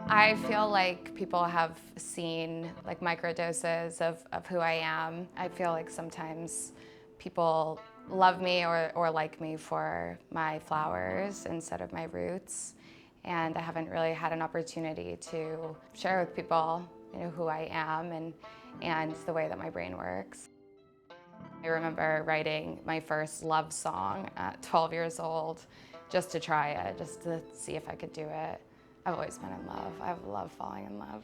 I feel like people have seen like microdoses of who I am. I feel like sometimes people love me or like me for my flowers instead of my roots. And I haven't really had an opportunity to share with people, who I am and the way that my brain works. I remember writing my first love song at 12 years old just to try it, just to see if I could do it. I've always been in love. I love falling in love.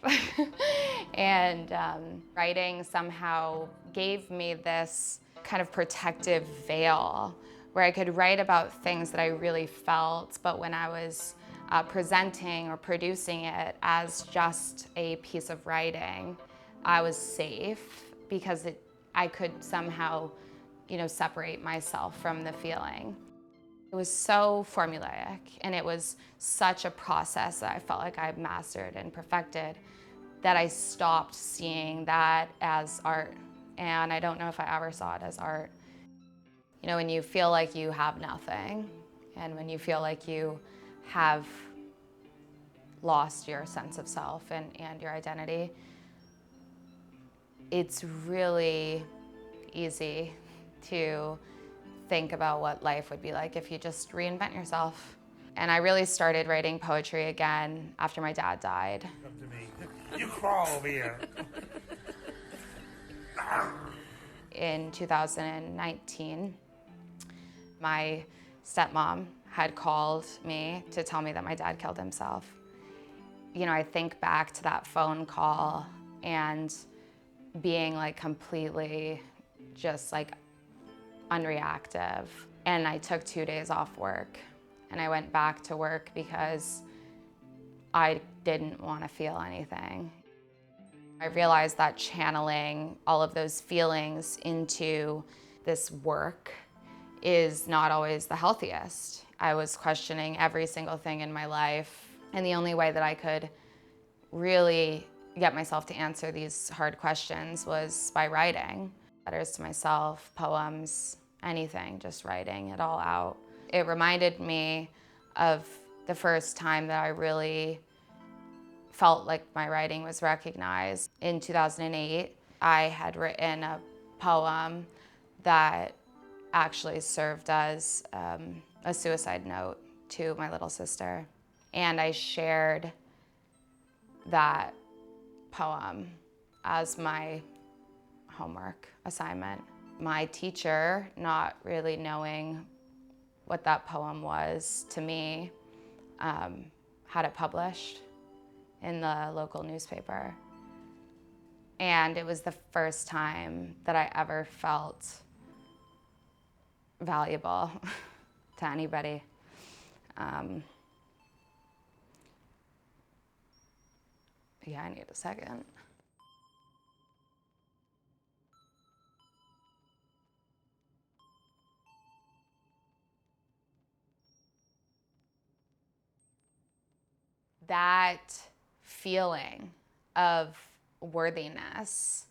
And writing somehow gave me this kind of protective veil where I could write about things that I really felt, but when I was presenting or producing it as just a piece of writing, I was safe because I could somehow, separate myself from the feeling. It was so formulaic, and it was such a process that I felt like I mastered and perfected that I stopped seeing that as art. And I don't know if I ever saw it as art. When you feel like you have nothing, and when you feel like you have lost your sense of self and your identity, it's really easy to think about what life would be like if you just reinvent yourself. And I really started writing poetry again after my dad died. Come to me. You crawl over here. In 2019, my stepmom had called me to tell me that my dad killed himself. I think back to that phone call and being like completely just like unreactive. And I took 2 days off work and I went back to work because I didn't want to feel anything. I realized that channeling all of those feelings into this work is not always the healthiest. I was questioning every single thing in my life, and the only way that I could really get myself to answer these hard questions was by writing. Letters to myself, poems, anything, just writing it all out. It reminded me of the first time that I really felt like my writing was recognized. In 2008, I had written a poem that actually served as a suicide note to my little sister. And I shared that poem as my homework assignment. My teacher, not really knowing what that poem was to me, had it published in the local newspaper. And it was the first time that I ever felt valuable to anybody. Yeah, I need a second. That feeling of worthiness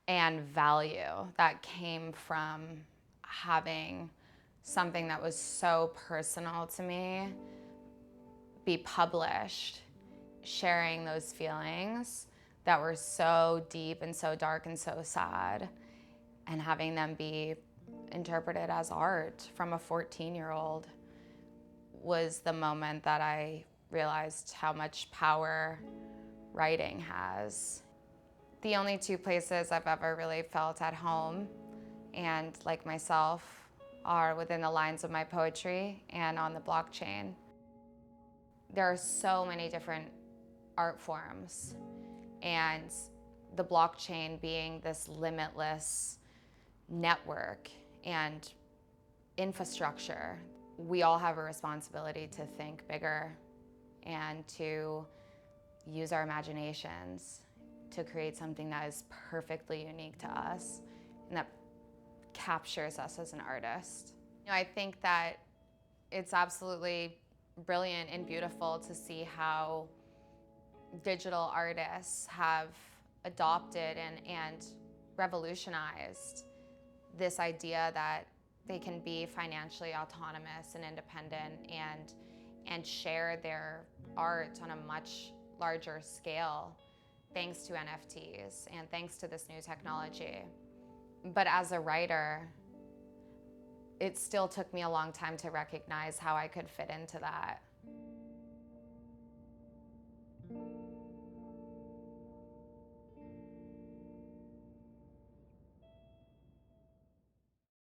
and value that came from having something that was so personal to me be published, sharing those feelings that were so deep and so dark and so sad, and having them be interpreted as art from a 14-year-old was the moment that I realized how much power writing has. The only two places I've ever really felt at home and like myself are within the lines of my poetry and on the blockchain. There are so many different art forms, and the blockchain being this limitless network and infrastructure, we all have a responsibility to think bigger and to use our imaginations to create something that is perfectly unique to us and that captures us as an artist. I think that it's absolutely brilliant and beautiful to see how digital artists have adopted and revolutionized this idea that they can be financially autonomous and independent and and share their art on a much larger scale thanks to NFTs and thanks to this new technology. But as a writer, it still took me a long time to recognize how I could fit into that.